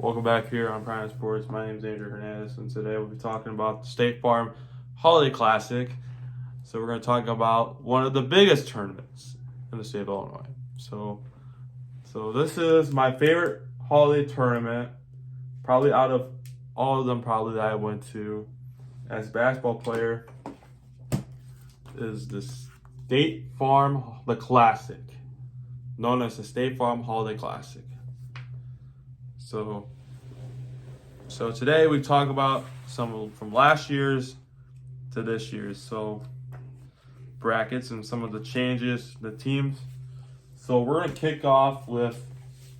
Welcome back here on Prime Sports. My name is Andrew Hernandez, and today we'll be talking about the State Farm Holiday Classic. So we're going to talk about one of the biggest tournaments in the state of Illinois. So this is my favorite holiday tournament, probably out of all of them, probably that I went to as a basketball player. Is the State Farm the Classic, known as the State Farm Holiday Classic. So today we talk about some from last year's to this year's brackets and some of the changes, the teams. So we're gonna kick off with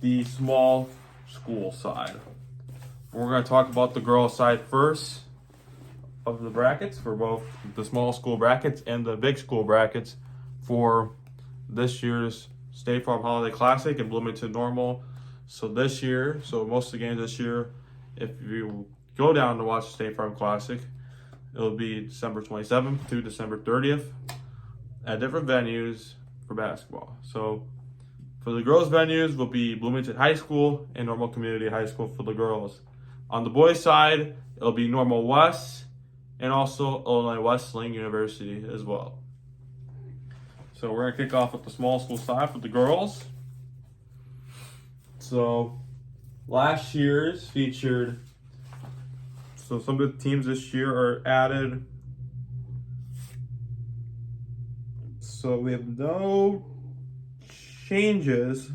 the small school side. We're gonna talk about the girls side first of the brackets for both the small school brackets and the big school brackets for this year's State Farm Holiday Classic in Bloomington Normal. So most of the games this year, if you go down to watch the State Farm Classic, it'll be December 27th to December 30th at different venues for basketball. So for the girls' venues will be Bloomington High School and Normal Community High School for the girls. On the boys' side, it'll be Normal West and also Illinois Wesleyan University as well. So we're gonna kick off with the small school side for the girls. So last year's featured, so some of the teams this year are added. So we have no changes.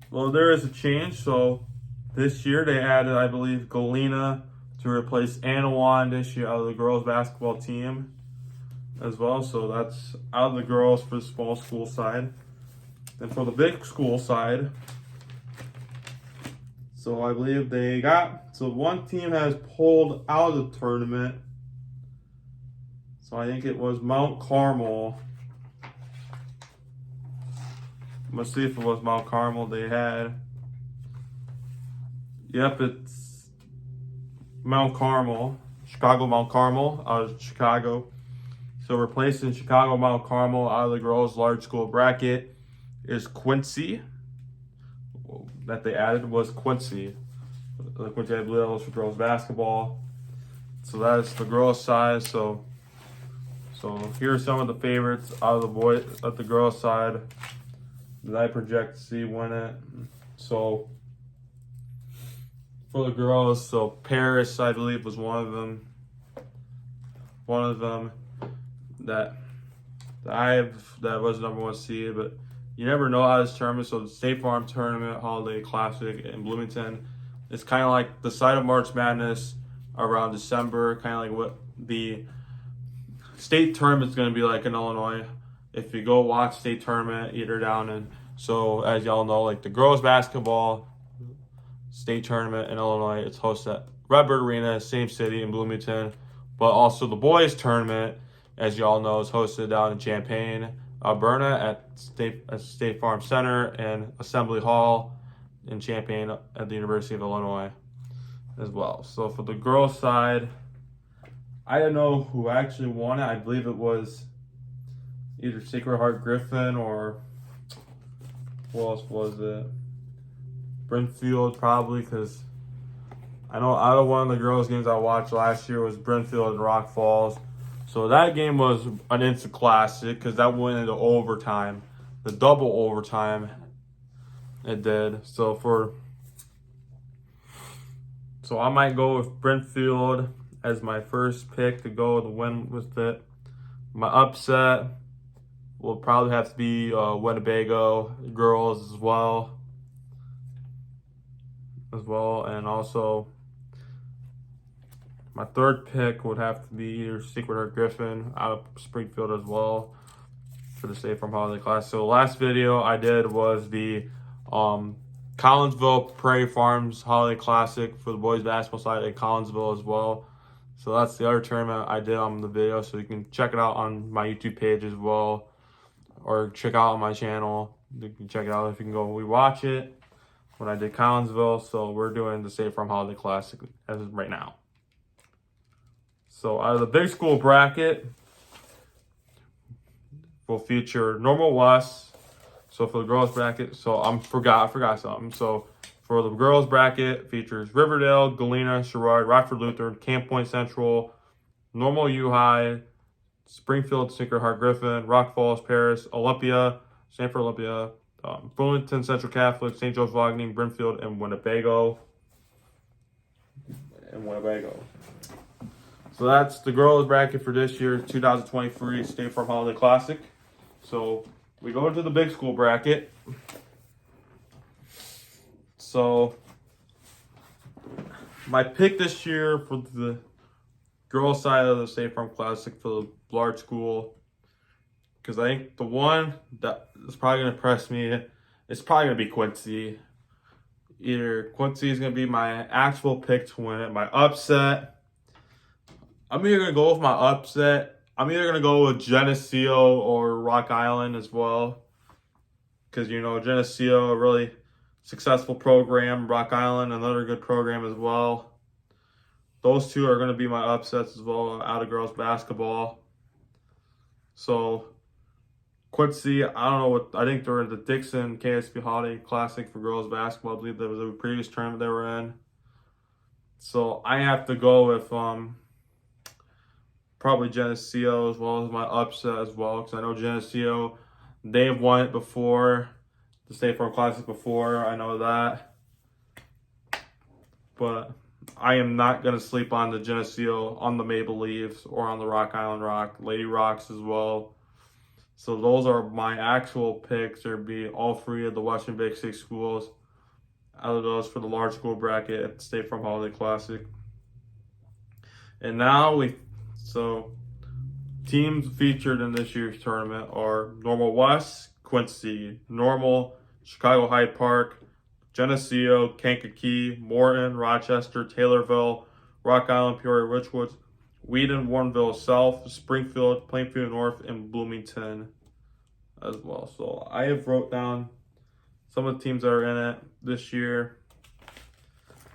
Well, there is a change. So this year they added, I believe, Galena to replace Anawan this year out of the girls basketball team as well. So that's out of the girls for the small school side. And for the big school side, so I believe one team has pulled out of the tournament. So I think it was Mount Carmel. Let's see if it was Mount Carmel they had. Yep, it's Mount Carmel, Chicago Mount Carmel out of Chicago. So replacing Chicago Mount Carmel out of the girls' large school bracket is Quincy. That they added was Quincy. Quincy, I believe that was for girls basketball. So that is the girls' side. So here are some of the favorites out of the girls' side that I project to see win it. So for the girls, so Paris, I believe, was one of them. That was number one seed, but you never know how this tournament. So the State Farm Tournament Holiday Classic in Bloomington, it's kind of like the site of March Madness around December, kind of like what the state tournament is going to be like in Illinois. If you go watch state tournament, either down and so as y'all know, like the girls basketball state tournament in Illinois, it's hosted at Redbird Arena, same city in Bloomington, but also the boys tournament, as y'all know, is hosted down in Champaign, Alberta at State Farm Center and Assembly Hall in Champaign at the University of Illinois as well. So for the girls' side, I don't know who actually won it. I believe it was either Sacred Heart Griffin or who else was it? Brimfield probably, because I know out of one of the girls' games I watched last year was Brimfield and Rock Falls. So that game was an instant classic because that went into overtime, the double overtime. It did. So I might go with Brentfield as my first pick to go to win with it. My upset will probably have to be Winnebago girls as well, and also my third pick would have to be either Sacred Heart Griffin out of Springfield as well for the State Farm Holiday Class. So the last video I did was the Collinsville Prairie Farms Holiday Classic for the boys basketball side at Collinsville as well. So that's the other tournament I did on the video. So you can check it out on my YouTube page as well, or check out on my channel. You can check it out if you can go rewatch it when I did Collinsville. So we're doing the State Farm Holiday Classic as of right now. So out of the big school bracket, will feature Normal West, So for the girls bracket, I forgot something. So for the girls bracket, features Riverdale, Galena, Sherrard, Rockford Lutheran, Camp Point Central, Normal U High, Springfield, Sacred Heart Griffin, Rock Falls, Paris, Olympia, Sanford Olympia, Bloomington Central Catholic, St. Joseph Ogden, Brimfield, and Winnebago. So that's the girls bracket for this year's 2023 State Farm Holiday Classic. So we go into the big school bracket. So my pick this year for the girls side of the State Farm Classic for the large school, because I think the one that is probably going to impress me, it's probably going to be Quincy. Either Quincy is going to be my actual pick to win it, my upset. I'm either going to go with my upset. I'm either going to go with Geneseo or Rock Island as well. Because, Geneseo, a really successful program. Rock Island, another good program as well. Those two are going to be my upsets as well out of girls basketball. So, Quincy, I don't know I think they're in the Dixon KSP Holiday Classic for girls basketball. I believe that was a previous tournament they were in. So, I have to go with probably Geneseo as well as my upset as well. Because I know Geneseo, they've won it before, the State Farm Classic before. I know that. But I am not going to sleep on the Geneseo, on the Maple Leafs, or on the Rock Island Rock, Lady Rocks as well. So those are my actual picks. There'd be all three of the Western Big Six schools out of those for the large school bracket at the State Farm Holiday Classic. And now teams featured in this year's tournament are Normal West, Quincy, Normal, Chicago Hyde Park, Geneseo, Kankakee, Morton, Rochester, Taylorville, Rock Island, Peoria, Richwoods, Wheaton, Warrenville South, Springfield, Plainfield North, and Bloomington as well. So I have wrote down some of the teams that are in it this year.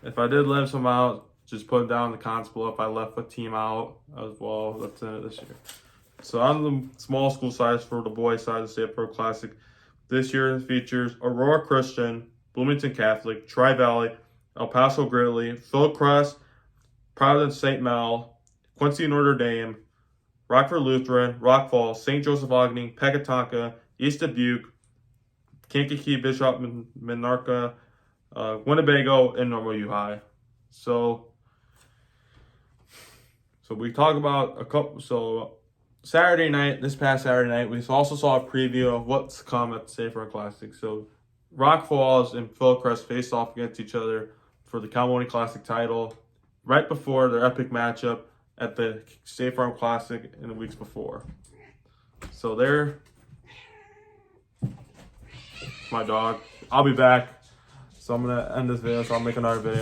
If I did leave some out, just put it down in the comments below if I left a team out as well that's in it this year. So on the small school side for the boys side of the State Pro Classic, this year features Aurora Christian, Bloomington Catholic, Tri-Valley, El Paso Gridley, Philcrest, Providence St. Mel, Quincy Notre Dame, Rockford Lutheran, Rock Falls, St. Joseph Ogden, Pecatonica, East Dubuque, Kankakee, Bishop, Menarca, Winnebago, and Normal U High. So we talk about a couple. So this past Saturday night, we also saw a preview of what's to come at the State Farm Classic. So Rock Falls and Philcrest faced off against each other for the Cal Mooney Classic title right before their epic matchup at the State Farm Classic in the weeks before. So my dog. I'll be back. So I'm going to end this video, so I'll make another video.